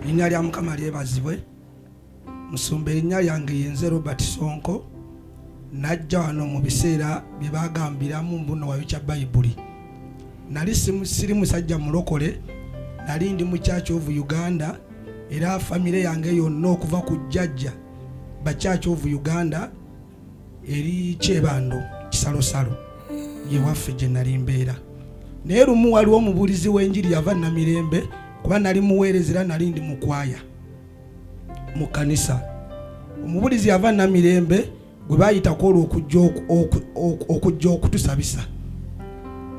Erinnya lya Mukama lyebazibwe. Musumba erinnya lyange yenze Robert Sonko. Najja wano mu biseera bye bagambiramu mbuno wayokya Bayibuli. Nali siri musajja mulokole, nali ndi mu Church of Uganda, era famire yange yonna okuva ku jjajja ba Church of Uganda eri Kyebando Kisalosalo ye waffe gye nali mbeera. Naye lumu waliwo omubuulizi w'enjiri yava Namirembe, kuba nali muweerezera, nali ndi mu kwaya mu kanisa. Omubuulizi yava Namirembe gwe bayitako okujja okutusabisa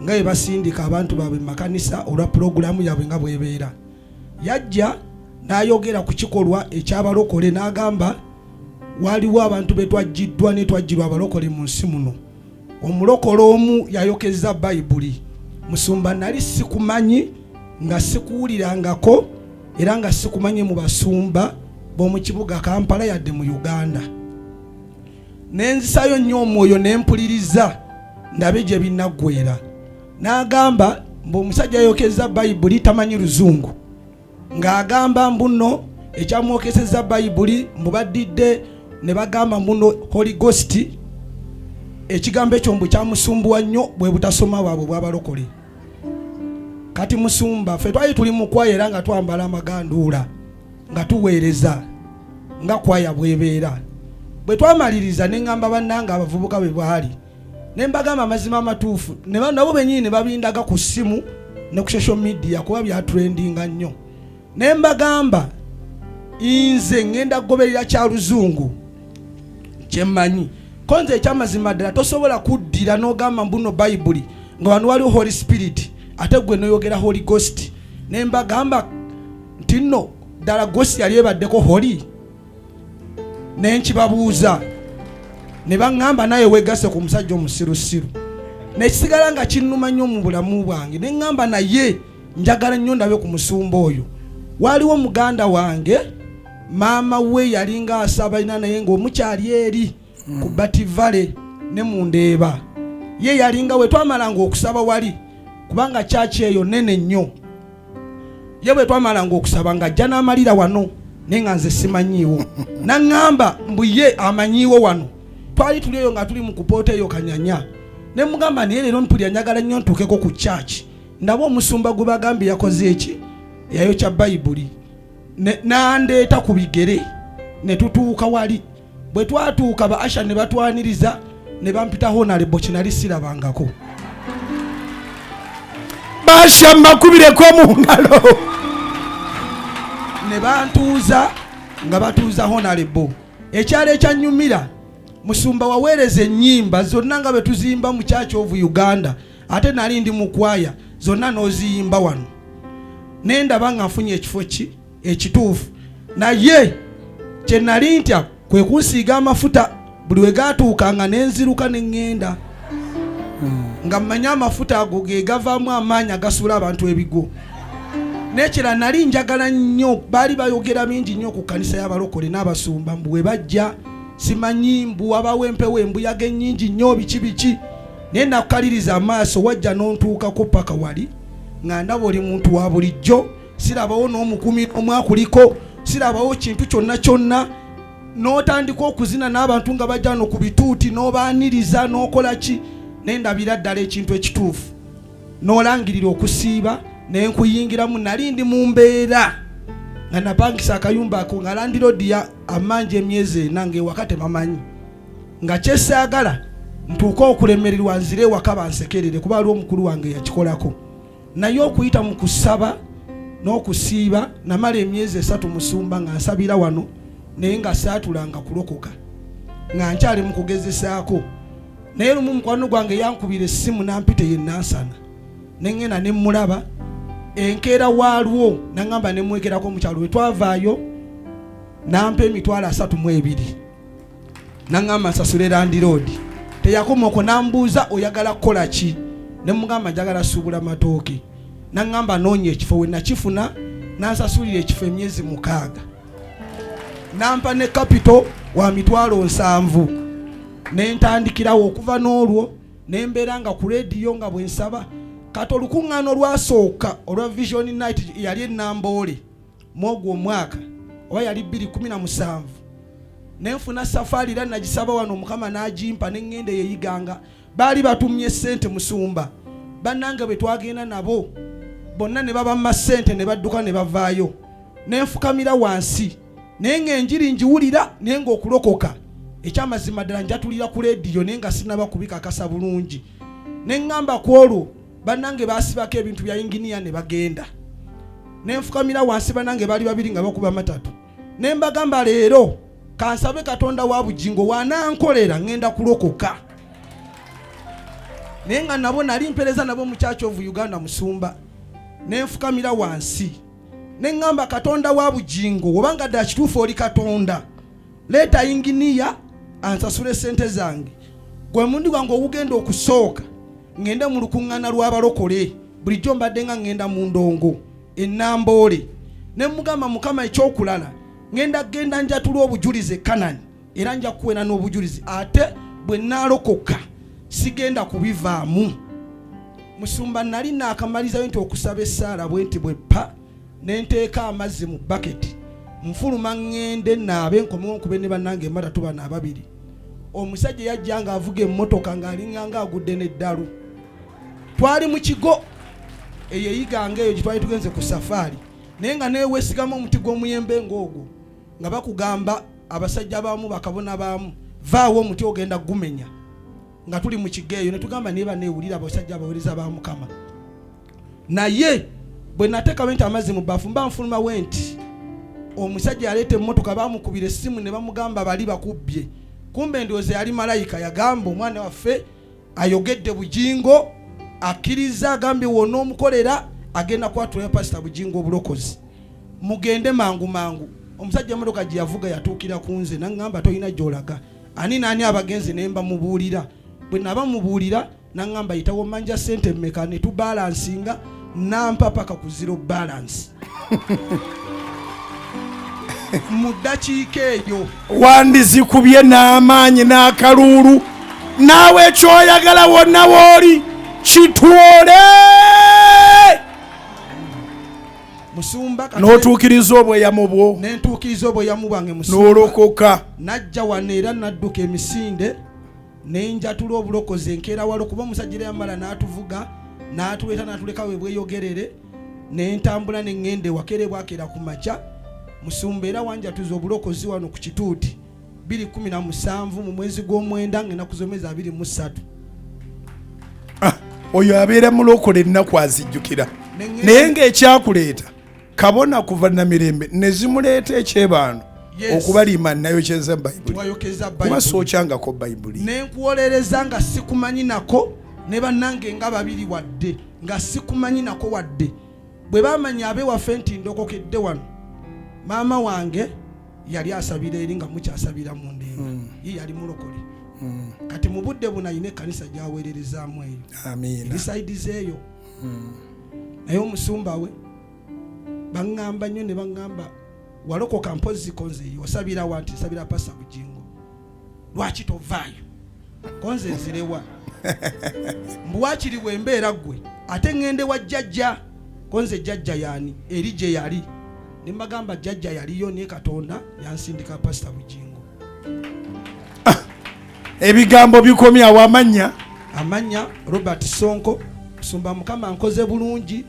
nga bwe basindika abantu baabwe mu makanisa olwa pulogulaamu yaabwe nga bw'ebeera. Yajja n'ayogera ku kikolwa eky'abalokole, n'agamba waliwo abantu be twajjiddwa ne twajjirwa abalokole mu nsi muno. Omulokole omu yayokeza Bayibuli. Musumba nali sikumanyi, nga sikuwulirangako, era nga sikumanyi mu basumba b'omu kibuga Kampala yadde mu Uganda. Nenzisayo nnyo omwoyo ne mpuliriza ndabe gye binnaggweera. N'agamba ng'omusajja yayokeza Bayibuli tamanyi Luzungu, ng'agamba mbuno ekyamwokeseza Bayibuli mubaddidde ne bagamba mbuno Holy Ghost. Ekigambo ekyo mbu kyamusumbuwa nnyo bwe butasoma bwabwe bw'abalokole. Kati musumba ffe twali tuli mu kwaya era nga twambala amaganduula nga tuweereza nga kwaya bw'ebeera. Bwe twamaliriza ne ngamba bannanga abavubuka bwe baali, ne mbagamba amazima amatuufu, nabo bennyini ne babindaga ku ssimu ne ku social media kuba byatrendinga nnyo. Ne mbagamba nze ngenda kugoberera kya Luzungu kyemmanyi, ko nze ekyamazima ddala tosobola kuddira n'ogamba mbuno Bayibuli nga wano waliwo Holy Spirit ate gwe noyogera Holy Ghost. Ne mbagamba nti nno ddala Ghost yali ebaddeko Holy. Ne nkibabuuza ne baŋŋamba naye weegase ku musajja omusirusiru. Nekisigala nga kinnuma nnyo mu bulamu bwange. Ne ŋŋamba naye njagala nnyo ndabe ku musumba oyo. Waliwo muganda wange, maama we yalinga asaba ina naye ng'omukyali eri ku Bativale ne mu Ndeeba. Ye yalinga we twamalanga okusaba wali, kubanga church eyo nene nnyo. Ye bwe twamalanga okusaba nga ajja n'amalira wano nenga nze simanyiiwo. Naŋŋamba mbu ye amanyiiwo wano. Twali tuli eyo nga tuli mu kupoota eyo Kanyanya. Ne mugamba naye leero mpulira njagala nnyo ntuukeko ku church. Ndaba omusumba gwe bagambye yakoze eki, yayokya Bayibuli. N'andeeta ku bigere ne tutuuka wali. Bwe twatuuka ba Asha ne batwaniriza ne bampita Honorable kinali sirabangako. Basha makubireko mu ngalo. Ne bantuuza nga batuuza Honorable. Ekyalo ekyanyumira, musumba waweereza ennyimba zonna nga bwe tuzimba mu Church of Uganda, ate nali ndi mu kwaya zonna n'oziyimba wano. Ne ndaba nga nfunye ekifo ekituufu. Naye kye nali ntya kwe kunsiiga amafuta buli we gaatuukanga ne nziruka ne ŋŋenda. Nga mmanya amafuta ago ge gavaamu amaanyi agasuula abantu ebigo. Nekira nali njagala nnyo, baali bayogera bingi nnyo ku kanisa y'abalokole n'abasumba mbu we bajja simanyi mbu wabawo empewo embuyaga ennyingi nnyo biki. Naye nakukaliriza amaaso wajja n'ontuukako paka wali nga ndaba oli muntu wa bulijjo, sirabawo n'omukumi omwakuliko, sirabawo kintu kyonna n'otandika okuzina n'abantu nga bajja no ku bituuti n'obaaniriza n'okola ki. Ne ndabira ddala ekintu ekituufu n'olangirira okusiiba ne nkuyingiramu. Nali ndi mu mbeera nga napangisa akayumba ako nga landiroodi ya amanje emyezi 4 ng'ewaka tebamanyi, nga kyesaagala ntuuka okulemererwa nzire ewaka bansekerere kuba aliwo omukulu wange yakikolako. Naye okuyita mu kusaba n'okusiiba namala emyezi 3 musumba nga nsabira wano naye nga saatulanga kulokoka nga nkyali mu kugezesaako. Naye lumu mukwano gwange yankubira essimu nampita ye Nansana ne ŋŋenda ne mmulaba enkeera waalwo naŋŋamba ne mwegerako mukyalo we twavaayo nampa emitwalo 32 naŋŋamba nsasule landiroodi. Teyakoma okwo nambuuza oyagala kukola ki? Ne mugamba njagala suubula matooke. Naŋŋamba noonya ekifo, we nakifuna nansasulira ekifo emyezi 6. Nampa ne kapito wa mitwalo 7. Ne ntandikirawo okuva n'olwo ne mbeera nga ku rediyo nga bwe nsaba. Kati olukuŋŋaano lwasooka olwa Vision Night yali Namboole mwogwo omwaka oba yali 2017 nenfuna safari era nagisaba wano Mukama n'agimpa n'engenda yeyiganga. Baali batumye ssente Musumba, bannange bwe twagenda nabo bonna ne baba mu ssente ne badduka ne bavaayo. Nenfukamira wansi naye ng'enjiri njiwulira naye ng'okulokoka ekyamazima ddala njatulira ku leediyo naye nga sinaba kubikakasa bulungi. Ne ŋŋamba ku olwo bannange baasibako ebintu bya inginiya ne bagenda. Nenfukamira wansi bannange baali babiri nga bakuba matatu. Ne mbagamba leero kansabe Katonda wa bugingo wanankolera ngenda kulokoka. Naye nga nabo nali mpereza nabo mu Church of Uganda Musumba. Nenfukamira wansi ne ŋŋamba Katonda wa bugingo obanga ddala kituufu oli Katonda, leeta inginiya ansasule ssente zange. Gwe mundi gwange ogugenda okusooka ngende mu lukuŋŋaana lw'abalokole, bulijjo mbadde nga ngenda mu ndongo ennamboole. Ne mugamba Mukama ekyokulala genda njatula obujulizi Kanani era nja kuwena n'obujulizi ate bwe nnaalokoka sigenda kubivaamu. Musumba nali naakamalizayo nti okusaba essaala bwe nti bweppa ne nteeka amazzi mu baketi nfuluma ŋŋende naabe nkomewo nkube ne bannange emata tuba n'ababiri. Omusajja yajja nga avuga emmotoka ng'alinganga agudde n'eddalu. Twali mu kigo eyeyiganga eyo gye twali tugenze ku safaari naye nga neeweesigamu omuti gw'omuyembe ng'ogwo nga bakugamba abasajja baamu bakabona baamu vaawo omuti ogenda gumenya nga tuli mu kigo eyo ne tugamba niba neewulira abasajja abaweereza ba Mukama. Naye bwe nateekawo nti amazzi mu baafu mba nfulumawo nti omusajja yaleeta emmotoka baamukubira essimu ne bamugamba bali bakubbye. Kumbe ndowooza yali malayika yagamba omwana waffe ayogedde bugingo akkiriza agambye wonna omukolera agenda kwatulayo Pastor Bugingo obulokozi. Mugende mangu mangu. Omusajja emmotoka gye yavuga yatuukira ku nze naŋŋamba tolina gy'olaga. Ani naani abagenzi ne mbamubuulira. Bwe naba mubuulira naŋŋamba yitawo manja ssente mmeka ne tubalansinga nampa paka ku zero balance. Mu ddakiika eyo wandizikubye n'amaanyi n'akaluulu naawe ekyoyagala wonna wooli kitwole Musumba n'otuukiriza obweyamo bwo nentuukiriza obweyamo bwange Musumba n'olokoka. Najja wano era nadduka emisinde nenjatula obulokozi enkeera walo kuba omusajja yamala n'atuvuga n'atuleeta n'atuleka we bweyogerere nentambula neŋŋende wakere bwakera ku makya. Musumba era wanjatuza obulokozi wano ku kituuti 2017 mu mwezi gw'omwenda ng'ennaku z'omwezi 23. Oyo abeera mulokole ennaku azijjukira naye ng'ekyakuleeta kabona kuva namirembe ne zimuleeta ekyebaano okubalima nayokeza Bayibuli kuba sookyangako Bayibuli. Nenkuwolereza nga sikumanyi nako ne bannange nga babiri wadde nga sikumanyi nako wadde. Bwe bamanya abewaffe nti ndokokedde wano maama wange yali asabira eri nga mukyasabira mu ndenga ye yali mulokole. Kati mu budde buno ayina ekkanisa gy'aweererezaamu eyo. Amiina. Ebisaidizi eyo. Naye Omusumba we baŋŋamba nnyo ne baŋŋamba walokoka mpozi konze osabira wanti nsabira Pastor Bugingo. Lwaki tovaayo? Konze nzirewa. Mbwakiri wembeera gwe ate ŋŋende wa jjajja. Konze jjajja yaani eri gye yali. Ne mbagamba jjajja yaliyo naye Katonda yansindika Pastor Bugingo. Ebigambo bikomye awamanya. Amanya Robert Sonko. Musumba Mukama nkoze bulungi.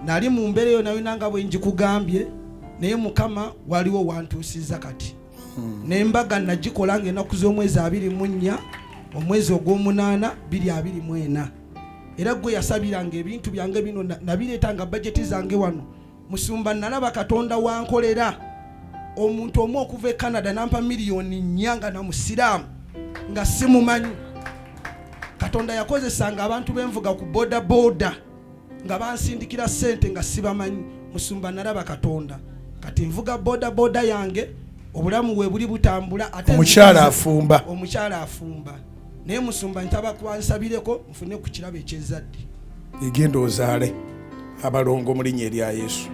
Nali mu mbeera eyo nayo nanga bwe njikugambye naye Mukama waliwo wantuusiza kati. N'embaga nagikola ng'ennaku z'omwezi 24 omwezi ogw'omunaana 2024. Era gwe yasabiranga ebintu byange bino nabireetanga bajeti zange wano. Musumba nalaba Katonda wankolera. Omuntu omu okuva e Canada nampa miliyoni 4 nga namusiraamu nga simumanyi. Katonda yakozesanga abantu b'envuga ku boda boda nga bansindikira ssente nga sibamanyi. Musumba nalaba Katonda. Kati nvuga boda boda yange obulamu we buli butambula ate omukyala afumba. Omukyala afumba. Naye Musumba ntaba kwansabireko nfune ku kirabo eky'ezzadde. Egenda ozaale abalongo mu linnya erya Yesu.